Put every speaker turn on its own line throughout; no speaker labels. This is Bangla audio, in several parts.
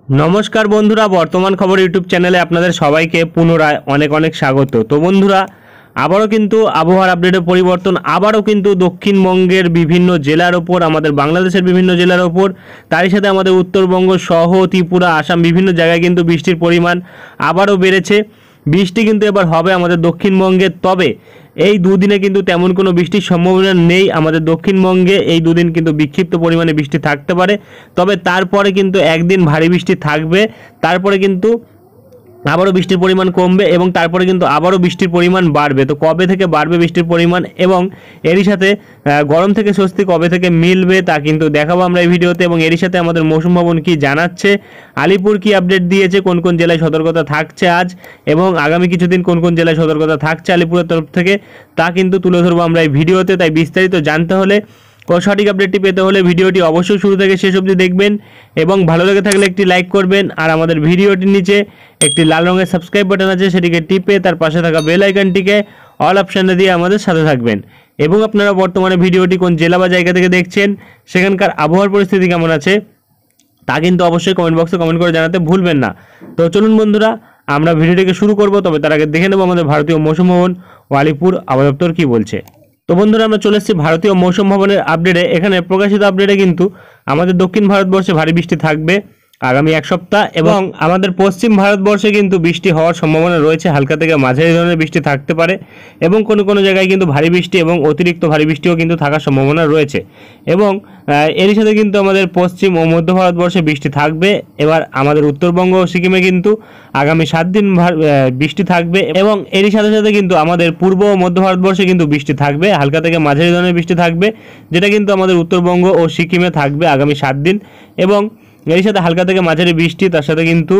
নমস্কার বন্ধুরা, বর্তমান খবর ইউটিউব চ্যানেলে আপনাদের সবাইকে পুনরায় অনেক অনেক স্বাগত। তো বন্ধুরা, আবারও কিন্তু আবহাওয়ার আপডেটের পরিবর্তন, আবারও কিন্তু দক্ষিণবঙ্গের বিভিন্ন জেলার ওপর, আমাদের বাংলাদেশের বিভিন্ন জেলার ওপর, তারই সাথে আমাদের উত্তরবঙ্গ সহ ত্রিপুরা, আসাম বিভিন্ন জায়গায় কিন্তু বৃষ্টির পরিমাণ আবারও বেড়েছে। বৃষ্টি কিন্তু এবার হবে আমাদের দক্ষিণবঙ্গে, তবে এই দুদিনে কিন্তু তেমন কোনো বৃষ্টির সম্ভাবনা নেই আমাদের দক্ষিণবঙ্গে। এই দুদিন কিন্তু বিক্ষিপ্ত পরিমাণে বৃষ্টি থাকতে পারে, তবে তারপরে কিন্তু একদিন ভারী বৃষ্টি থাকবে, তারপরে কিন্তু আবারও বৃষ্টির পরিমাণ কমবে এবং তারপরে কিন্তু আবারও বৃষ্টির পরিমাণ বাড়বে। তো কবে থেকে বাড়বে বৃষ্টির পরিমাণ এবং এরই সাথে গরম থেকে স্বস্তি কবে থেকে মিলবে তা কিন্তু দেখাবো আমরা এই ভিডিওতে। এবং এরই সাথে আমাদের মৌসুম ভবন কি জানাচ্ছে, আলিপুর কি আপডেট দিয়েছে, কোন কোন জেলায় সতর্কতা থাকছে আজ এবং আগামী কিছুদিন কোন কোন জেলায় সতর্কতা থাকছে আলিপুরের তরফ থেকে, তা কিন্তু তুলে ধরবো আমরা এই ভিডিওতে। তাই বিস্তারিত জানতে হলে ও সঠিক আপডেটটি পেতে হলে ভিডিওটি অবশ্যই শুরু থেকে শেষ অবধি দেখবেন এবং ভালো লেগে থাকলে একটি লাইক করবেন। আর আমাদের ভিডিওটির নিচে একটি লাল রঙের সাবস্ক্রাইব বাটন আছে, সেটিকে টিপে তার পাশে থাকা বেল আইকনটিকে অল অপশানে দিয়ে আমাদের সাথে থাকবেন। এবং আপনারা বর্তমানে ভিডিওটি কোন জেলা বা জায়গা থেকে দেখছেন, সেখানকার আবহাওয়ার পরিস্থিতি কেমন আছে, তা কিন্তু অবশ্যই কমেন্ট বক্সে কমেন্ট করে জানাতে ভুলবেন না। তো চলুন বন্ধুরা, আমরা ভিডিওটিকে শুরু করব, তবে তার আগে দেখে নেব আমাদের ভারতীয় মৌসুম ভবন ও আলিপুর আবহাওয়া দপ্তর কী বলছে। তো বন্ধুরা, আমরা চলে এসেছি ভারতীয় মৌসুম ভবনের আপডেটে। এখানে প্রকাশিত আপডেটে কিন্তু আমাদের দক্ষিণ ভারতবর্ষে ভারী বৃষ্টি থাকবে আগামী এক সপ্তাহ এবং আমাদের পশ্চিম ভারতবর্ষে কিন্তু বৃষ্টি হওয়ার সম্ভাবনা রয়েছে, হালকা থেকে মাঝারি ধরনের বৃষ্টি থাকতে পারে এবং কোনো কোনো জায়গায় কিন্তু ভারী বৃষ্টি এবং অতিরিক্ত ভারী বৃষ্টিও কিন্তু থাকার সম্ভাবনা রয়েছে। এবং এরই সাথে কিন্তু আমাদের পশ্চিম ও মধ্য ভারতবর্ষে বৃষ্টি থাকবে। এবার আমাদের উত্তরবঙ্গ ও সিকিমে কিন্তু আগামী 7 দিন বৃষ্টি থাকবে এবং এরই সাথে সাথে কিন্তু আমাদের পূর্ব ও মধ্য ভারতবর্ষে কিন্তু বৃষ্টি থাকবে, হালকা থেকে মাঝারি ধরনের বৃষ্টি থাকবে, যেটা কিন্তু আমাদের উত্তরবঙ্গ ও সিকিমে থাকবে আগামী 7 দিন। এবং এর সাথে হালকা থেকে মাঝারি বৃষ্টি, তার সাথে কিন্তু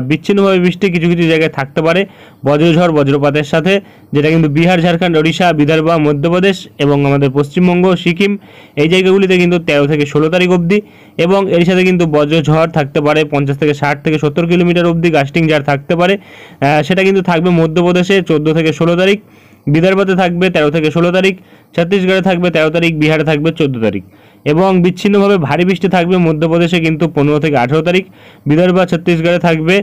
বিচ্ছিন্নভাবে বৃষ্টি কিছু কিছু জায়গায় থাকতে পারে বজ্রঝড় বজ্রপাতের সাথে, যেটা কিন্তু বিহার, ঝাড়খণ্ড, ওড়িশা, বিদর্ভ, মধ্যপ্রদেশ এবং আমাদের পশ্চিমবঙ্গ, সিকিম এই জায়গাগুলিতে কিন্তু 13 থেকে 16 তারিখ অবধি। এবং এর সাথে কিন্তু বজ্রঝড় থাকতে পারে 50 থেকে 60 থেকে 70 কিলোমিটার অবধি, গাস্টিং ঝড় থাকতে পারে, সেটা কিন্তু থাকবে মধ্যপ্রদেশে 14 থেকে 16 তারিখ, বিদর্ভতে থাকবে 13 থেকে 16 তারিখ, ছত্তিশগড়ে থাকবে 13 তারিখ, বিহারে থাকবে 14 তারিখ। এবং বিচ্ছিন্নভাবে ভারী বৃষ্টি থাকবে মধ্যপ্রদেশে কিন্তু 15 থেকে 18 তারিখ, বিদর্ভ ছত্তিশগড়ে থাকবে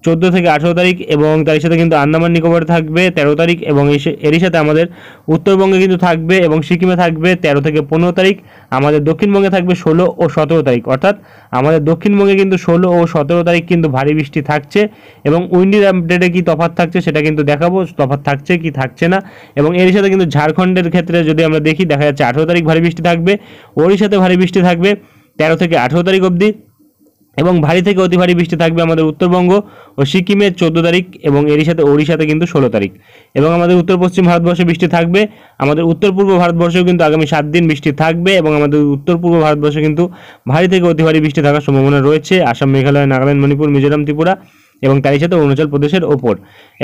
14 থেকে 18 তারিখ এবং তার সাথে কিন্তু আন্দামান নিকোবরে থাকবে 13 তারিখ এবং এরই সাথে আমাদের উত্তরবঙ্গে কিন্তু থাকবে এবং সিকিমে থাকবে 13 থেকে 15 তারিখ। আমাদের দক্ষিণবঙ্গে থাকবে 16 ও 17 তারিখ, অর্থাৎ আমাদের দক্ষিণবঙ্গে কিন্তু 16 ও 17 তারিখ কিন্তু ভারী বৃষ্টি থাকছে। এবং উইন্ডির আপডেটে কি তফাৎ থাকছে সেটা কিন্তু দেখাবো, তফাৎ থাকছে কি থাকছে না। এবং এর সাথে কিন্তু ঝাড়খণ্ডের ক্ষেত্রে যদি আমরা দেখি, দেখা যাচ্ছে 18 তারিখ ভারী বৃষ্টি থাকবে, ওড়িশাতে ভারী বৃষ্টি থাকবে 13 থেকে 18 তারিখ অবধি এবং ভারী থেকে অতি ভারী বৃষ্টি থাকবে আমাদের উত্তরবঙ্গ ও সিকিমে 14 তারিখ এবং এরই সাথে ওড়িশাতে কিন্তু 16 তারিখ। এবং আমাদের উত্তর পশ্চিম ভারতবর্ষে বৃষ্টি থাকবে, আমাদের উত্তর পূর্ব ভারতবর্ষেও কিন্তু আগামী 7 দিন বৃষ্টি থাকবে এবং আমাদের উত্তর পূর্ব ভারতবর্ষে কিন্তু ভারী থেকে অতি ভারী বৃষ্টি থাকার সম্ভাবনা রয়েছে আসাম, মেঘালয়, নাগাল্যান্ড, মণিপুর, মিজোরাম, ত্রিপুরা এবং তারই সাথে অরুণাচল প্রদেশের ওপর।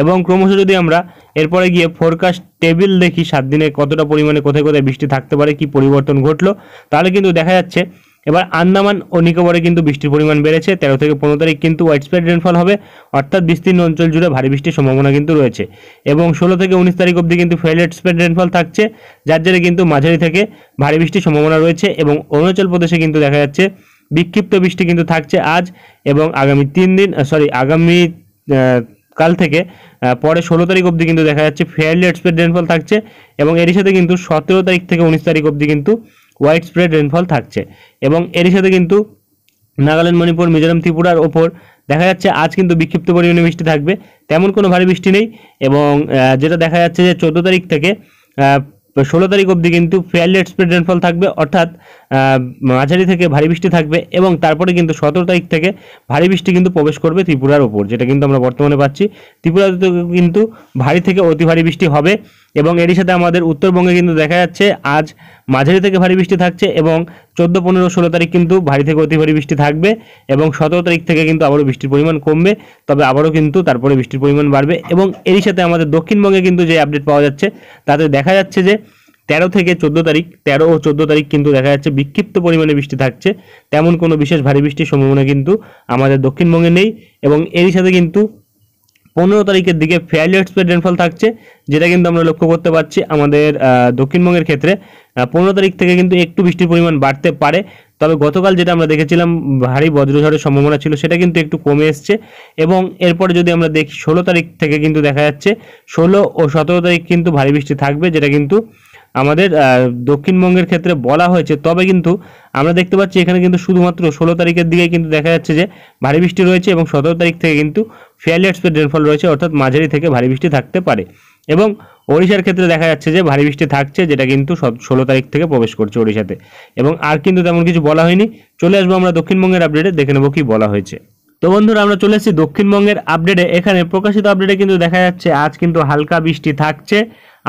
এবং ক্রমশ যদি আমরা এরপরে গিয়ে ফোরকাস্ট টেবিল দেখি 7 দিনে কতটা পরিমাণে কোথায় কোথায় বৃষ্টি থাকতে পারে, কি পরিবর্তন ঘটলো, তাহলে কিন্তু দেখা যাচ্ছে এবার আন্দামান ও নিকোবরে কিন্তু বৃষ্টির পরিমাণ বেড়েছে, 13 থেকে 15 তারিখ কিন্তু ওয়াইড স্প্রেড রেনফল হবে, অর্থাৎ বিস্তীর্ণ অঞ্চল জুড়ে ভারী বৃষ্টির সম্ভাবনা কিন্তু রয়েছে। এবং 16 থেকে 19 তারিখ অবধি কিন্তু ফেয়ারলি স্প্রেড রেনফল থাকছে, যার জেরে কিন্তু মাঝারি থেকে ভারী বৃষ্টির সম্ভাবনা রয়েছে। এবং অরুণাচল প্রদেশে কিন্তু দেখা যাচ্ছে বিক্ষিপ্ত বৃষ্টি কিন্তু থাকছে আজ এবং আগামী 3 দিন, আগামী কাল থেকে পরে 16 তারিখ অবধি কিন্তু দেখা যাচ্ছে ফেয়ারলি স্প্রেড রেনফল থাকছে। এবং এরই সাথে কিন্তু 17 তারিখ থেকে 19 তারিখ অবধি কিন্তু ওয়াইড স্প্রেড রেনফল থাকছে। এবং এরই সাথে কিন্তু নাগাল্যান্ড, মণিপুর, মিজোরাম, ত্রিপুরার ওপর দেখা যাচ্ছে আজ কিন্তু বিক্ষিপ্ত পরিমাণে বৃষ্টি থাকবে, তেমন কোনো ভারী বৃষ্টি নেই। এবং যেটা দেখা যাচ্ছে যে 14 তারিখ থেকে 16 তারিখ অবধি কিন্তু ফেয়ারলি স্প্রেড রেনফল থাকবে, অর্থাৎ মাঝারি থেকে ভারী বৃষ্টি থাকবে। এবং তারপরে কিন্তু 17 তারিখ থেকে ভারী বৃষ্টি কিন্তু প্রবেশ করবে ত্রিপুরার ওপর, যেটা কিন্তু আমরা বর্তমানে পাচ্ছি। ত্রিপুরাতে কিন্তু ভারী থেকে অতি ভারী বৃষ্টি হবে। এবং এরই সাথে আমাদের উত্তরবঙ্গে কিন্তু দেখা যাচ্ছে আজ মাঝারি থেকে ভারী বৃষ্টি থাকছে এবং 14, 15, 16 তারিখ কিন্তু ভারী থেকে অতি ভারী বৃষ্টি থাকবে এবং 17 তারিখ থেকে কিন্তু আবারও বৃষ্টির পরিমাণ কমবে, তবে আবারও কিন্তু তারপরে বৃষ্টির পরিমাণ বাড়বে। এবং এরই সাথে আমাদের দক্ষিণবঙ্গে কিন্তু যে আপডেট পাওয়া যাচ্ছে তাতে দেখা যাচ্ছে যে 13 থেকে 14 তারিখ, 13 ও 14 তারিখ কিন্তু দেখা যাচ্ছে বিক্ষিপ্ত পরিমাণে বৃষ্টি থাকছে, তেমন কোনো বিশেষ ভারী বৃষ্টির সম্ভাবনা কিন্তু আমাদের দক্ষিণবঙ্গে নেই। এবং এরই সাথে কিন্তু 15 তারিখের দিকে ফেয়ারলি স্প্রেড রেনফল থাকছে, যেটা কিন্তু আমরা লক্ষ্য করতে পারছি আমাদের দক্ষিণবঙ্গের ক্ষেত্রে 15 তারিখ থেকে কিন্তু একটু বৃষ্টির পরিমাণ বাড়তে পারে, তবে গতকাল যেটা আমরা দেখেছিলাম ভারী বজ্রঝড়ের সম্ভাবনা ছিল সেটা কিন্তু একটু কমে এসছে। এবং এরপরে যদি আমরা দেখি 16 তারিখ থেকে কিন্তু দেখা যাচ্ছে 16 ও 17 তারিখ কিন্তু ভারী বৃষ্টি থাকবে, যেটা কিন্তু আমাদের দক্ষিণবঙ্গের ক্ষেত্রে বলা হয়েছে। তবে কিন্তু আমরা দেখতে পাচ্ছি এখানে কিন্তু শুধুমাত্র 16 তারিখের দিকে কিন্তু দেখা যাচ্ছে যে ভারী বৃষ্টি রয়েছে, এবং 17 তারিখ থেকে কিন্তু ফেয়ারলি এক্সপেক্টেড রেনফল রয়েছে, অর্থাৎ মাঝারি থেকে ভারী বৃষ্টি থাকতে পারে। এবং ওড়িশার ক্ষেত্রে দেখা যাচ্ছে যে ভারী বৃষ্টি থাকছে, যেটা কিন্তু 16 তারিখ থেকে প্রবেশ করছে ওড়িশাতে। এবং আর কিন্তু তেমন কিছু বলা হয়নি। চলে আসবো আমরা দক্ষিণবঙ্গের আপডেটে, দেখে নেবো কি বলা হয়েছে। তো বন্ধুরা আমরা চলে এসেছি দক্ষিণবঙ্গের আপডেটে। এখানে প্রকাশিত আপডেটে কিন্তু দেখা যাচ্ছে আজ কিন্তু হালকা বৃষ্টি থাকছে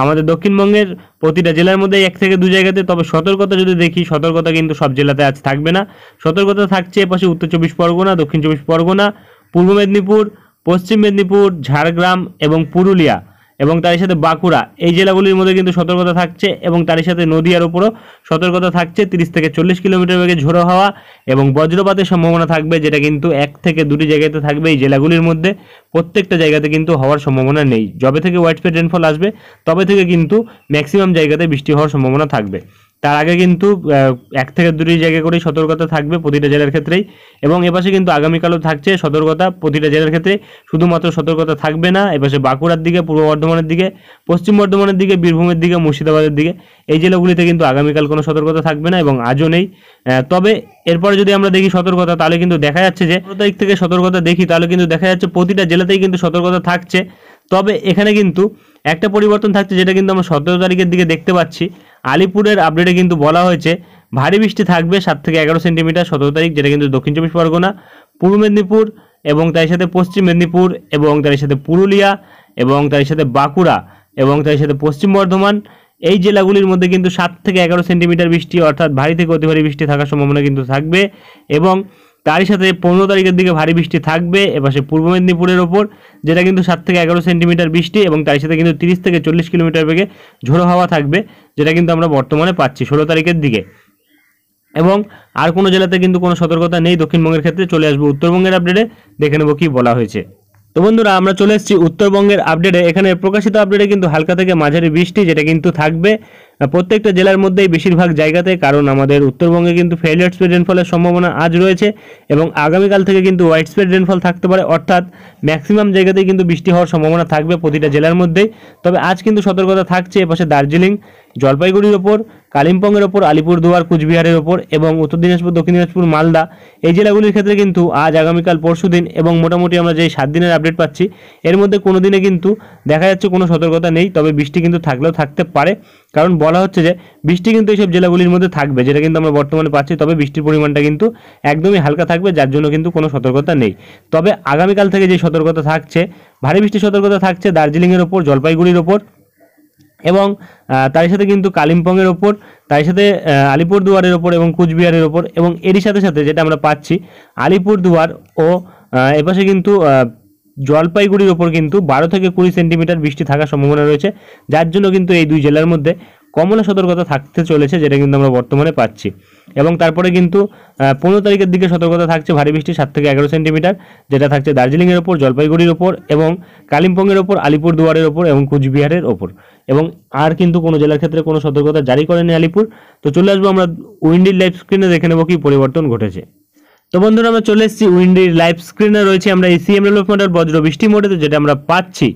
আমাদের দক্ষিণবঙ্গের প্রতিটা জেলার মধ্যে 1 থেকে 2 জায়গাতে। তবে সতর্কতা যদি দেখি, সতর্কতা কিন্তু সব জেলাতে আজ থাকবে না। সতর্কতা থাকছে এপাশে উত্তর 24 পরগনা, দক্ষিণ 24 পরগনা, পূর্ব মেদিনীপুর, পশ্চিম মেদিনীপুর, ঝাড়গ্রাম এবং পুরুলিয়া, এবং তার সাথে বাঁকুড়া, এই জেলাগুলির মধ্যে কিন্তু সতর্কতা থাকছে। এবং তার সাথে নদীয়ার উপরও সতর্কতা থাকছে। 30 থেকে 40 কিলোমিটার বেগে ঝোড়ো হাওয়া এবং বজ্রপাতের সম্ভাবনা থাকবে, যেটা কিন্তু 1 থেকে 2টি জায়গাতে থাকবে এই জেলাগুলির মধ্যে। প্রত্যেকটা জায়গাতে কিন্তু হওয়ার সম্ভাবনা নেই। যবে থেকে হোয়াইট স্প্রেড রেনফল আসবে তবে থেকে কিন্তু ম্যাক্সিমাম জায়গাতে বৃষ্টি হওয়ার সম্ভাবনা থাকবে। তার আগে কিন্তু 1 থেকে 2টি জায়গা করেই সতর্কতা থাকবে প্রতিটা জেলার ক্ষেত্রেই। এবং এপাশে কিন্তু আগামীকালও থাকছে সতর্কতা প্রতিটা জেলার ক্ষেত্রে। শুধুমাত্র সতর্কতা থাকবে না এপাশে বাঁকুড়ার দিকে, পূর্ব বর্ধমানের দিকে, পশ্চিম বর্ধমানের দিকে, বীরভূমের দিকে, মুর্শিদাবাদের দিকে, এই জেলাগুলিতে কিন্তু আগামীকাল কোনো সতর্কতা থাকবে না এবং আজও নেই। তবে এরপরে যদি আমরা দেখি সতর্কতা, তাহলে কিন্তু দেখা যাচ্ছে যে 15 তারিখ থেকে সতর্কতা দেখি, তাহলে কিন্তু দেখা যাচ্ছে প্রতিটা জেলাতেই কিন্তু সতর্কতা থাকছে। তবে এখানে কিন্তু একটা পরিবর্তন থাকছে, যেটা কিন্তু আমরা 17 তারিখের দিকে দেখতে পাচ্ছি। আলিপুরের আপডেটে কিন্তু বলা হয়েছে ভারী বৃষ্টি থাকবে 7 থেকে 11 সেন্টিমিটার 17 তারিখ, যেটা কিন্তু দক্ষিণ 24 পরগনা, পূর্ব মেদিনীপুর এবং তার সাথে পশ্চিম মেদিনীপুর এবং তার সাথে পুরুলিয়া এবং তার সাথে বাঁকুড়া এবং তার সাথে পশ্চিম বর্ধমান, এই জেলাগুলির মধ্যে কিন্তু 7 থেকে 11 সেন্টিমিটার বৃষ্টি, অর্থাৎ ভারী থেকে অতি ভারী বৃষ্টি থাকার সম্ভাবনা কিন্তু থাকবে। এবং তারই সাথে 15 তারিখের দিকে ভারী বৃষ্টি থাকবে এপাশে পূর্ব মেদিনীপুরের ওপর, যেটা কিন্তু 7 থেকে 11 সেন্টিমিটার বৃষ্টি, এবং তার সাথে কিন্তু 30 থেকে 40 কিলোমিটার বেগে ঝোড়ো হাওয়া থাকবে, যেটা কিন্তু আমরা বর্তমানে পাচ্ছি 16 তারিখের দিকে। এবং আর কোনো জেলাতে কিন্তু কোনো সতর্কতা নেই দক্ষিণবঙ্গের ক্ষেত্রে। চলে আসবো উত্তরবঙ্গের আপডেটে, দেখে নেবো কি বলা হয়েছে। তো বন্ধুরা আমরা চলে এসেছি উত্তরবঙ্গের আপডেটে। এখানে প্রকাশিত আপডেটে কিন্তু হালকা থেকে মাঝারি বৃষ্টি, যেটা কিন্তু থাকবে প্রত্যেকটা জেলার মধ্যেই বেশিরভাগ জায়গাতে। কারণ আমাদের উত্তরবঙ্গে কিন্তু ফেয়ারলি স্প্রেড রেনফলের সম্ভাবনা আজ রয়েছে, এবং আগামীকাল থেকে কিন্তু হোয়াইট স্প্রেড রেনফল থাকতে পারে, অর্থাৎ ম্যাক্সিমাম জায়গাতেই কিন্তু বৃষ্টি হওয়ার সম্ভাবনা থাকবে প্রতিটা জেলার মধ্যেই। তবে আজ কিন্তু সতর্কতা থাকছে এপাশে দার্জিলিং, জলপাইগুড়ির ওপর, কালিম্পংয়ের ওপর, আলিপুরদুয়ার, কুচবিহারের ওপর এবং উত্তর দিনাজপুর, দক্ষিণ দিনাজপুর, মালদা, এই জেলাগুলির ক্ষেত্রে কিন্তু আজ, আগামীকাল, পরশুদিন এবং মোটামুটি আমরা যে 7 দিনের আপডেট পাচ্ছি এর মধ্যে কোনো দিনে কিন্তু দেখা যাচ্ছে কোনো সতর্কতা নেই। তবে বৃষ্টি কিন্তু থাকলেও থাকতে পারে, কারণ বলা হচ্ছে যে বৃষ্টি কিন্তু এইসব জেলাগুলির মধ্যে থাকবে, যেটা কিন্তু আমরা বর্তমানে পাচ্ছি। তবে বৃষ্টির পরিমাণটা কিন্তু একদমই হালকা থাকবে, যার জন্য কিন্তু কোনো সতর্কতা নেই। তবে আগামীকাল থেকে যে সতর্কতা থাকছে, ভারী বৃষ্টির সতর্কতা থাকছে দার্জিলিংয়ের ওপর, জলপাইগুড়ির ওপর এবং তার সাথে কিন্তু কালিম্পংয়ের ওপর, তার সাথে আলিপুরদুয়ারের ওপর এবং কুচবিহারের ওপর, এবং এরই সাথে সাথে যেটা আমরা পাচ্ছি আলিপুরদুয়ার ও এপাশে কিন্তু জলপাইগুড়ির ওপর কিন্তু 12 থেকে 20 সেন্টিমিটার বৃষ্টি থাকার সম্ভাবনা রয়েছে, যার জন্য কিন্তু এই দুই জেলার মধ্যে কমলা সতর্কতা থাকতে চলেছে, যেটা কিন্তু আমরা বর্তমানে পাচ্ছি। এবং তারপরে কিন্তু 15 তারিখের দিকে সতর্কতা থাকছে ভারী বৃষ্টি 7 থেকে 11 সেন্টিমিটার, যেটা থাকছে দার্জিলিংয়ের ওপর, জলপাইগুড়ির ওপর এবং কালিম্পংয়ের ওপর, আলিপুরদুয়ারের ওপর এবং কুচবিহারের ওপর। এবং আর কিন্তু কোনো জেলার ক্ষেত্রে কোনো সতর্কতা জারি করেনি আলিপুর। তো চলে আসবো আমরা উইন্ডির লাইভ স্ক্রিনে, দেখে নেবো কি পরিবর্তন ঘটেছে। তো বন্ধুরা আমরা চলে এসেছি উইন্ডির লাইভ স্ক্রিনে, রয়েছে আমরা এই সিএমএল মডেল বজ্র বৃষ্টি মোডে। তো যেটা আমরা পাচ্ছি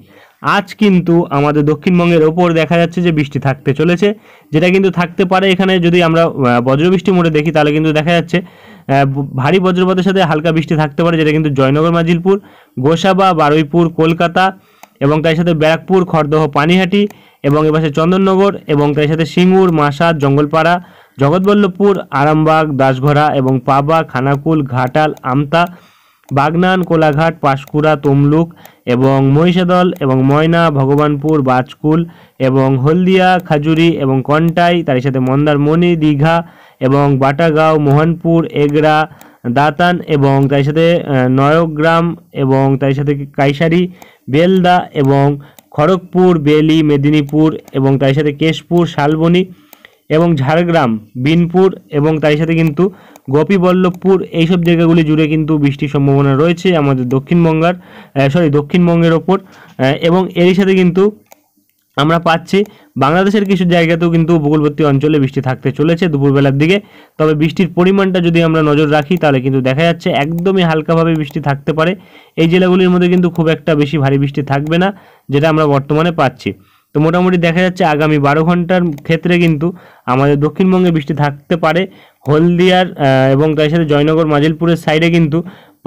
আজ কিন্তু আমাদের দক্ষিণবঙ্গের ওপর দেখা যাচ্ছে যে বৃষ্টি থাকতে চলেছে, যেটা কিন্তু থাকতে পারে। এখানে যদি আমরা বজ্রবৃষ্টি মোডে দেখি তাহলে কিন্তু দেখা যাচ্ছে ভারী বজ্রপাতের সাথে হালকা বৃষ্টি থাকতে পারে, যেটা কিন্তু জয়নগর, মাজিলপুর, গোসাবা, বারুইপুর, কলকাতা এবং তার সাথে ব্যারাকপুর, খড়দহ, পানিহাটি এবং এপাশে চন্দননগর এবং তার সাথে সিঙ্গুর, মাসাদ, জঙ্গলপাড়া, জগৎবল্লভপুর, আরামবাগ, দাসঘরা এবং পাবা, খানাকুল, ঘাটাল, আমতা, বাগনান, কোলাঘাট, পাঁশকুড়া, তমলুক এবং মহিষাদল এবং ময়না, ভগবানপুর, বাজকুল এবং হলদিয়া, খাজুরি এবং কন্টাই, তার সাথে মন্দারমণি, দীঘা এবং বাটাগাঁও, মোহনপুর, এগরা, দাতান এবং তার সাথে নয়গ্রাম এবং তার সাথে কাইসারি, বেলদা এবং খড়গপুর, বেলি, মেদিনীপুর এবং তার সাথে কেশপুর, শালবনী এবং ঝাড়গ্রাম, বিনপুর এবং তার সাথে কিন্তু গোপীবল্লভপুর, এইসব জায়গাগুলি জুড়ে কিন্তু বৃষ্টির সম্ভাবনা রয়েছে আমাদের দক্ষিণবঙ্গের ওপর। এবং এরই সাথে কিন্তু আমরা পাচ্ছি বাংলাদেশের কিছু জায়গাতেও কিন্তু উপকূলবর্তী অঞ্চলে বৃষ্টি থাকতে চলেছে দুপুরবেলার দিকে। তবে বৃষ্টির পরিমাণটা যদি আমরা নজর রাখি তাহলে কিন্তু দেখা যাচ্ছে একদমই হালকাভাবে বৃষ্টি থাকতে পারে। এই জেলাগুলির মধ্যে কিন্তু খুব একটা বেশি ভারী বৃষ্টি থাকবে না, যেটা আমরা বর্তমানে পাচ্ছি। তো মোটামুটি দেখা যাচ্ছে আগামী 12 ঘন্টার ক্ষেত্রে কিন্তু আমাদের দক্ষিণবঙ্গে বৃষ্টি থাকতে পারে। হলদিয়ার এবং তার সাথে জয়নগর মাজিলপুরের সাইডে কিন্তু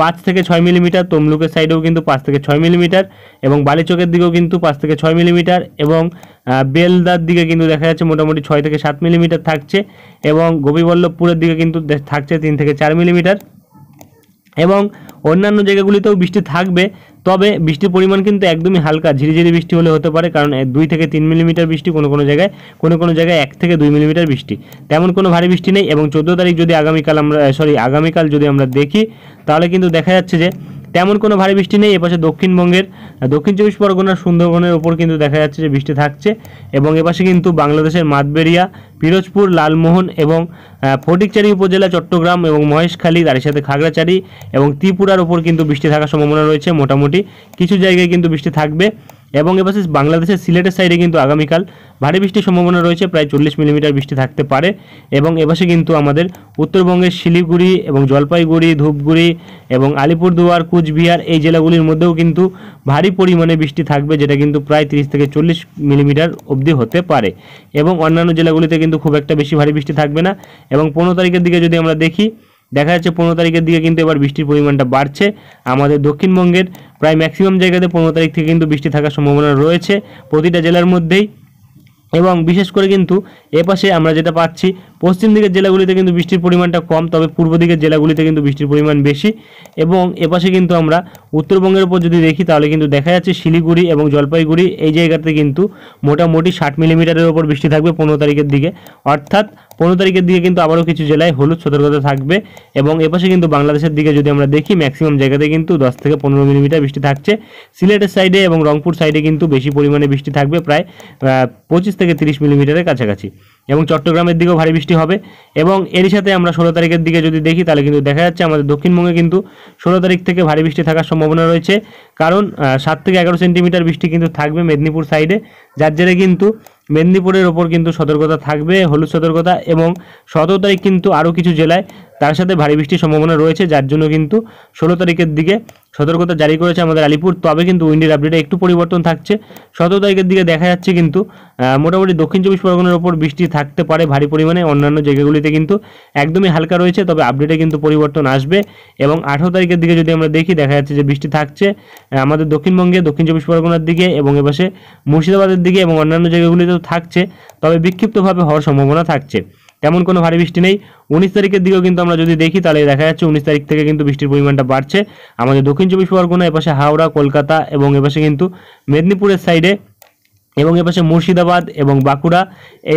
5 থেকে 6 মিলিমিটার, তমলুকের সাইডেও কিন্তু 5 থেকে 6 মিলিমিটার, এবং বালিচকের দিকেও কিন্তু 5 থেকে 6 মিলিমিটার, এবং বেলদার দিকে কিন্তু দেখা যাচ্ছে মোটামুটি 6 থেকে 7 মিলিমিটার থাকছে, এবং গোপীবল্লভপুরের দিকে কিন্তু থাকছে 3 থেকে 4 মিলিমিটার, এবং অন্যান্য জায়গাগুলিতেও বৃষ্টি থাকবে। তবে বৃষ্টির পরিমাণ কিন্তু একদমই হালকা, ঝিরিঝিরি বৃষ্টি হলে হতে পারে, কারণ 2 থেকে 3 মিলিমিটার বৃষ্টি, কোনো কোনো জায়গায় 1 থেকে 2 মিলিমিটার বৃষ্টি, তেমন কোনো ভারী বৃষ্টি নেই। এবং 14 তারিখ যদি আগামীকাল যদি আমরা দেখি তাহলে কিন্তু দেখা যাচ্ছে যে তেমন কোনো ভারী বৃষ্টি নেই। এপাশে দক্ষিণবঙ্গের দক্ষিণ 24 পরগনার সুন্দরবনের ওপর কিন্তু দেখা যাচ্ছে যে বৃষ্টি থাকছে, এবং এপাশে কিন্তু বাংলাদেশের মাতবেরিয়া, পিরোজপুর, লালমোহন এবং ফটিকচারি উপজেলা, চট্টগ্রাম এবং মহেশখালী, তার সাথে খাগড়াছড়ি এবং ত্রিপুরার ওপর কিন্তু বৃষ্টি থাকার সম্ভাবনা রয়েছে। মোটামুটি কিছু জায়গায় কিন্তু বৃষ্টি থাকবে, এবং এপাশে বাংলাদেশের সিলেটের সাইডে কিন্তু আগামীকাল ভারী বৃষ্টির সম্ভাবনা রয়েছে, প্রায় 40 মিলিমিটার বৃষ্টি থাকতে পারে। এবং এপাশে কিন্তু আমাদের উত্তরবঙ্গের শিলিগুড়ি এবং জলপাইগুড়ি, ধূপগুড়ি এবং আলিপুরদুয়ার, কুচবিহার এই জেলাগুলির মধ্যেও কিন্তু ভারী পরিমাণে বৃষ্টি থাকবে, যেটা কিন্তু প্রায় 30 থেকে 40 মিলিমিটার অবধি হতে পারে। এবং অন্যান্য জেলাগুলিতে কিন্তু খুব একটা বেশি ভারী বৃষ্টি থাকবে না। এবং 15 তারিখের দিকে যদি আমরা দেখি, দেখা যাচ্ছে 15 তারিখের দিকে কিন্তু এবার বৃষ্টির পরিমাণটা বাড়ছে। আমাদের দক্ষিণবঙ্গের প্রায় ম্যাক্সিমাম জায়গাতে 15 তারিখ থেকে কিন্তু বৃষ্টি থাকার সম্ভাবনা রয়েছে প্রতিটা জেলার মধ্যেই। এবং বিশেষ করে কিন্তু এপাশে আমরা যেটা পাচ্ছি, পশ্চিম দিকের জেলাগুলিতে কিন্তু বৃষ্টির পরিমাণটা কম, তবে পূর্ব দিকের জেলাগুলিতে কিন্তু বৃষ্টির পরিমাণ বেশি। এবং এপাশে কিন্তু আমরা উত্তরবঙ্গের উপর যদি দেখি তাহলে কিন্তু দেখা যাচ্ছে শিলিগুড়ি এবং জলপাইগুড়ি এই জায়গাতে কিন্তু মোটামুটি 60 মিলিমিটারের ওপর বৃষ্টি থাকবে 15 তারিখের দিকে। অর্থাৎ 15 তারিখের দিকে কিন্তু আবারও কিছু জেলায় হলুদ সতর্কতা থাকবে। এবং এপাশে কিন্তু বাংলাদেশের দিকে যদি আমরা দেখি, ম্যাক্সিমাম জায়গাতে কিন্তু 10 থেকে 15 মিলিমিটার বৃষ্টি থাকছে। সিলেটের সাইডে এবং রংপুর সাইডে কিন্তু বেশি পরিমাণে বৃষ্টি থাকবে, প্রায় 25 থেকে 30 মিলিমিটারের কাছাকাছি। এবং চট্টগ্রামের দিকেও ভারী বৃষ্টি হবে। এবং এরই সাথে আমরা 16 তারিখের দিকে যদি দেখি তাহলে কিন্তু দেখা যাচ্ছে আমাদের দক্ষিণবঙ্গে কিন্তু 16 তারিখ থেকে ভারী বৃষ্টি থাকার সম্ভাবনা রয়েছে, কারণ 7 থেকে 11 সেন্টিমিটার বৃষ্টি কিন্তু থাকবে মেদিনীপুর সাইডে, যার জেরে কিন্তু মেদিনীপুরের ওপর কিন্তু সতর্কতা থাকবে, হলুদ সতর্কতা। এবং 17 তারিখ কিন্তু আরও কিছু জেলায় তার সাথে ভারী বৃষ্টির সম্ভাবনা রয়েছে, যার জন্য কিন্তু 16 তারিখের দিকে সতর্কতা জারি করেছে আমাদের আলিপুর। তবে কিন্তু উইন্ডের আপডেটে একটু পরিবর্তন থাকছে। 17 তারিখের দিকে দেখা যাচ্ছে কিন্তু মোটামুটি দক্ষিণ 24 পরগনার ওপর বৃষ্টি থাকতে পারে ভারী পরিমাণে, অন্যান্য জায়গাগুলিতে কিন্তু একদমই হালকা রয়েছে, তবে আপডেটে কিন্তু পরিবর্তন আসবে। এবং 18 তারিখের দিকে যদি আমরা দেখি, দেখা যাচ্ছে যে বৃষ্টি থাকছে আমাদের দক্ষিণবঙ্গে, দক্ষিণ 24 পরগনার দিকে এবং এপাশে মুর্শিদাবাদের দিকে এবং অন্যান্য জায়গাগুলিতেও থাকছে, তবে বিক্ষিপ্তভাবে হওয়ার সম্ভাবনা থাকছে, তেমন কোনো ভারী বৃষ্টি নেই। 19 তারিখের দিকেও কিন্তু আমরা যদি দেখি তাহলে দেখা যাচ্ছে 19 তারিখ থেকে কিন্তু বৃষ্টির পরিমাণটা বাড়ছে আমাদের দক্ষিণ 24 পরগনা, এপাশে হাওড়া, কলকাতা এবং এপাশে কিন্তু মেদিনীপুরের সাইডে, এবং এপাশে মুর্শিদাবাদ এবং বাঁকুড়া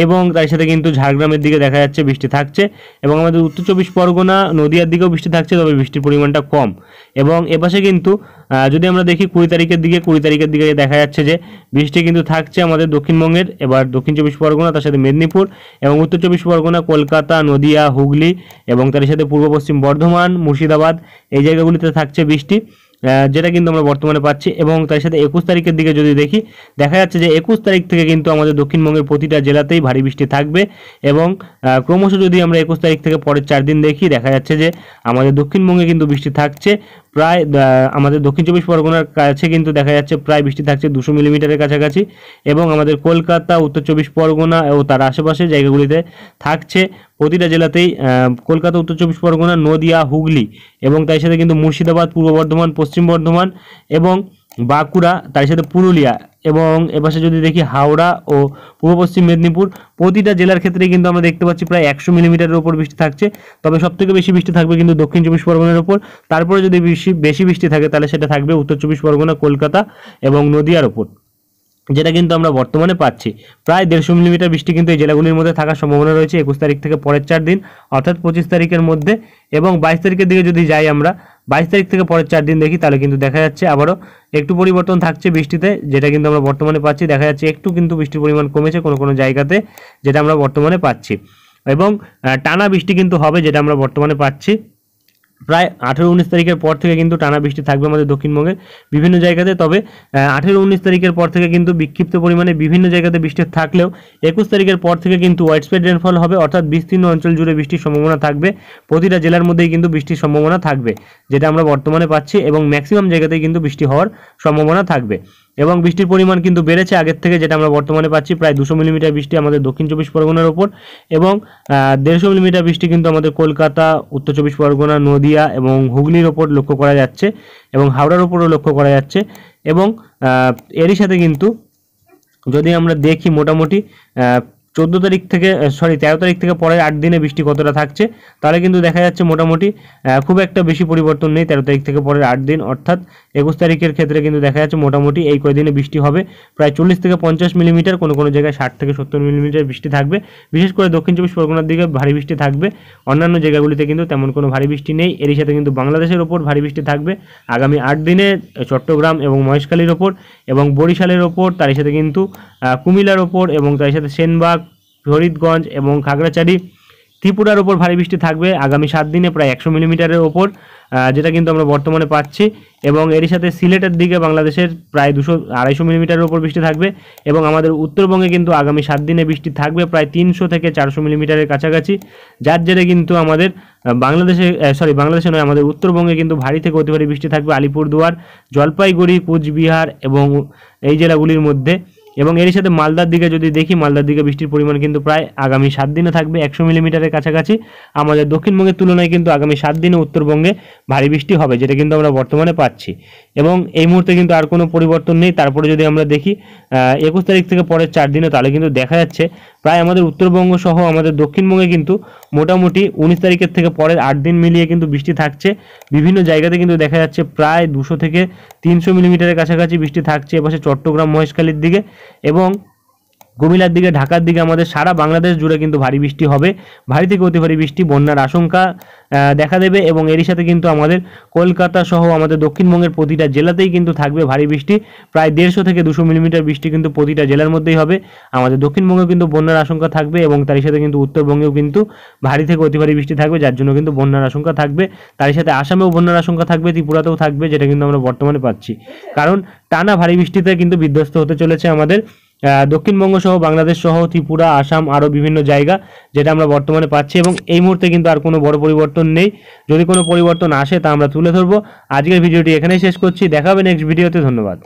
এবং তার সাথে কিন্তু ঝাড়গ্রামের দিকে দেখা যাচ্ছে বৃষ্টি থাকছে। এবং আমাদের উত্তর 24 পরগনা, নদিয়ার দিকেও বৃষ্টি থাকছে, তবে বৃষ্টির পরিমাণটা কম। এবং এপাশে কিন্তু যদি আমরা দেখি 20 তারিখের দিকে দেখা যাচ্ছে যে বৃষ্টি কিন্তু থাকছে আমাদের দক্ষিণবঙ্গের, এবার দক্ষিণ 24 পরগনা, তার সাথে মেদিনীপুর এবং উত্তর 24 পরগনা, কলকাতা, নদিয়া, হুগলি এবং তার সাথে পূর্ব পশ্চিম বর্ধমান, মুর্শিদাবাদ এই জায়গাগুলিতে থাকছে বৃষ্টি, যেটা কিন্তু আমরা বর্তমানে পাচ্ছি। এবং তার সাথে 21 তারিখের দিকে যদি দেখি, দেখা যাচ্ছে যে 21 তারিখ থেকে কিন্তু আমাদের দক্ষিণবঙ্গের প্রতিটা জেলাতেই ভারী বৃষ্টি থাকবে। এবং ক্রমশ যদি আমরা 21 তারিখ থেকে পরের 4 দিন দেখি, দেখা যাচ্ছে যে আমাদের দক্ষিণবঙ্গে কিন্তু বৃষ্টি থাকছে প্রায় আমাদের দক্ষিণ 24 পরগনার কাছে কিন্তু দেখা যাচ্ছে প্রায় বৃষ্টি থাকছে 200 মিলিমিটারের কাছাকাছি। এবং আমাদের কলকাতা, উত্তর 24 পরগনা ও তার আশেপাশের জায়গাগুলিতে থাকছে প্রতিটা জেলাতেই, কলকাতা, উত্তর 24 পরগনা, নদিয়া, হুগলি এবং তার সাথে কিন্তু মুর্শিদাবাদ, পূর্ব বর্ধমান, পশ্চিম বর্ধমান এবং বাঁকুড়া, তার সাথে পুরুলিয়া এবং এপাশে যদি দেখি হাওড়া ও পূর্ব পশ্চিম মেদিনীপুর, প্রতিটা জেলার ক্ষেত্রে কিন্তু আমরা দেখতে পাচ্ছি প্রায় 100 মিলিমিটারের উপর বৃষ্টি থাকছে। তবে সবথেকে বেশি বৃষ্টি থাকবে কিন্তু দক্ষিণ 24 পরগনার উপর, তারপরে যদি বেশি বৃষ্টি থাকে তাহলে সেটা থাকবে উত্তর 24 পরগনা, কলকাতা এবং নদিয়ার ওপর, যেটা কিন্তু আমরা বর্তমানে পাচ্ছি। প্রায় 150 মিলিমিটার বৃষ্টি কিন্তু এই জেলাগুলির মধ্যে থাকার সম্ভাবনা রয়েছে 21 তারিখ থেকে পরের 4 দিন, অর্থাৎ 25 তারিখের মধ্যে। এবং 22 তারিখের দিকে যদি যাই আমরা, 22 তারিখ থেকে পরের 4 দিন দেখি, তাহলে কিন্তু দেখা যাচ্ছে আবারও একটু পরিবর্তন থাকছে বৃষ্টিতে, যেটা কিন্তু আমরা বর্তমানে পাচ্ছি। দেখা যাচ্ছে একটু কিন্তু বৃষ্টির পরিমাণ কমেছে কোনো কোনো জায়গাতে, যেটা আমরা বর্তমানে পাচ্ছি। এবং টানা বৃষ্টি কিন্তু হবে, যেটা আমরা বর্তমানে পাচ্ছি। প্রায় 18-19 তারিখের পর থেকে কিন্তু টানা বৃষ্টি থাকবে আমাদের দক্ষিণবঙ্গের বিভিন্ন জায়গাতে। তবে 18-19 তারিখের পর থেকে কিন্তু বিক্ষিপ্ত পরিমাণে বিভিন্ন জায়গাতে বৃষ্টি থাকলেও 21 তারিখের পর থেকে কিন্তু ওয়াইড স্প্রেড রেনফল হবে, অর্থাৎ বিস্তীর্ণ অঞ্চল জুড়ে বৃষ্টির সম্ভাবনা থাকবে। প্রতিটা জেলার মধ্যেই কিন্তু বৃষ্টির সম্ভাবনা থাকবে, যেটা আমরা বর্তমানে পাচ্ছি, এবং ম্যাক্সিমাম জায়গাতেই কিন্তু বৃষ্টি হওয়ার সম্ভাবনা থাকবে। এবং বৃষ্টির পরিমাণ কিন্তু বেড়েছে আগের থেকে, যেটা আমরা বর্তমানে পাচ্ছি প্রায় 200 মিলিমিটার বৃষ্টি আমাদের দক্ষিণ চব্বিশ পরগনার ওপর, এবং 150 মিলিমিটার বৃষ্টি কিন্তু আমাদের কলকাতা, উত্তর চব্বিশ পরগনা, নদিয়া এবং হুগলির ওপর লক্ষ্য করা যাচ্ছে, এবং হাওড়ার ওপরও লক্ষ্য করা যাচ্ছে। এবং এরই সাথে কিন্তু যদি আমরা দেখি মোটামুটি 13 তারিখ থেকে পরের 8 দিনে বৃষ্টি কতটা থাকছে, তাহলে কিন্তু দেখা যাচ্ছে মোটামুটি খুব একটা বেশি পরিবর্তন নেই 13 তারিখ থেকে পরের 8 দিন, অর্থাৎ 21 তারিখের ক্ষেত্রে কিন্তু দেখা যাচ্ছে মোটামুটি এই কয়দিনে বৃষ্টি হবে প্রায় 40 থেকে 50 মিলিমিটার, কোনো কোনো জায়গায় 60 থেকে 70 মিলিমিটার বৃষ্টি থাকবে। বিশেষ করে দক্ষিণ চব্বিশ পরগনার দিকে ভারী বৃষ্টি থাকবে, অন্যান্য জায়গাগুলিতে কিন্তু তেমন কোনো ভারী বৃষ্টি নেই। এরই সাথে কিন্তু বাংলাদেশের ওপর ভারী বৃষ্টি থাকবে আগামী 8 দিনে চট্টগ্রাম এবং মহেশখালীর ওপর এবং বরিশালের ওপর, তার সাথে কিন্তু কুমিল্লার ওপর, এবং তার সাথে সেনবাগ, ফরিদগঞ্জ এবং খাগড়াছড়ি, ত্রিপুরার ওপর ভারী বৃষ্টি থাকবে আগামী 7 দিনে প্রায় 100 মিলিমিটারের ওপর, যেটা কিন্তু আমরা বর্তমানে পাচ্ছি। এবং এরই সাথে সিলেটের দিকে বাংলাদেশের প্রায় 200-250 মিলিমিটারের ওপর বৃষ্টি থাকবে, এবং আমাদের উত্তরবঙ্গে কিন্তু আগামী 7 দিনে বৃষ্টি থাকবে প্রায় 300 থেকে 400 মিলিমিটারের কাছাকাছি, যার জেরে কিন্তু আমাদের বাংলাদেশে নয়, আমাদের উত্তরবঙ্গে কিন্তু ভারী থেকে অতি ভারী বৃষ্টি থাকবে আলিপুরদুয়ার, জলপাইগুড়ি, কুচবিহার এবং এই জেলাগুলির মধ্যে। এবং এর সাথে মালদার দিকে যদি দেখি, মালদার দিকে বৃষ্টির পরিমাণ কিন্তু প্রায় আগামী 7 দিনে থাকবে 100 মিলিমিটারের কাছাকাছি। আমাদের দক্ষিণবঙ্গের তুলনায় কিন্তু আগামী 7 দিনে উত্তরবঙ্গে ভারী বৃষ্টি হবে, যেটা কিন্তু আমরা বর্তমানে পাচ্ছি। এবং এই মুহূর্তে কিন্তু আর কোনো পরিবর্তন নেই। তারপরে যদি আমরা দেখি 21 তারিখ থেকে পরের 4 দিনে, তাহলে কিন্তু দেখা যাচ্ছে প্রায় আমাদের উত্তরবঙ্গ সহ আমাদের দক্ষিণবঙ্গে কিন্তু মোটামুটি 19 তারিখের থেকে পরের 8 দিন মিলিয়ে কিন্তু বৃষ্টি থাকছে। বিভিন্ন জায়গাতে কিন্তু দেখা যাচ্ছে প্রায় 200 থেকে 300 মিলিমিটারের কাছাকাছি বৃষ্টি থাকছে এপাশে চট্টগ্রাম, মহেশখালীর দিকে এবং কুমিল্লার দিকে, ঢাকার দিকে। আমাদের সারা বাংলাদেশ জুড়ে কিন্তু ভারী বৃষ্টি হবে, ভারী থেকে অতি ভারী বৃষ্টি, বন্যার আশঙ্কা দেখা দেবে। এবং এরই সাথে কিন্তু আমাদের কলকাতা সহ আমাদের দক্ষিণবঙ্গের প্রতিটা জেলাতেই কিন্তু থাকবে ভারী বৃষ্টি, প্রায় 150 থেকে 200 মিলিমিটার বৃষ্টি কিন্তু প্রতিটা জেলার মধ্যেই হবে। আমাদের দক্ষিণবঙ্গেও কিন্তু বন্যার আশঙ্কা থাকবে, এবং তারই সাথে কিন্তু উত্তরবঙ্গেও কিন্তু ভারী থেকে অতি ভারী বৃষ্টি থাকবে, যার জন্য কিন্তু বন্যার আশঙ্কা থাকবে। তারই সাথে আসামেও বন্যার আশঙ্কা থাকবে, ত্রিপুরাতেও থাকবে, যেটা কিন্তু আমরা বর্তমানে পাচ্ছি। কারণ টানা ভারী বৃষ্টিতে কিন্তু বিধ্বস্ত হতে চলেছে আমাদের দক্ষিণবঙ্গ সহ বাংলাদেশ সহ ত্রিপুরা, আসাম, আরও বিভিন্ন জায়গা, যেটা আমরা বর্তমানে পাচ্ছি। এবং এই মুহূর্তে কিন্তু আর কোনো বড় পরিবর্তন নেই। যদি কোনো পরিবর্তন আসে তা আমরা তুলে ধরবো। আজকের ভিডিওটি এখানেই শেষ করছি, দেখা হবে নেক্সট ভিডিওতে। ধন্যবাদ।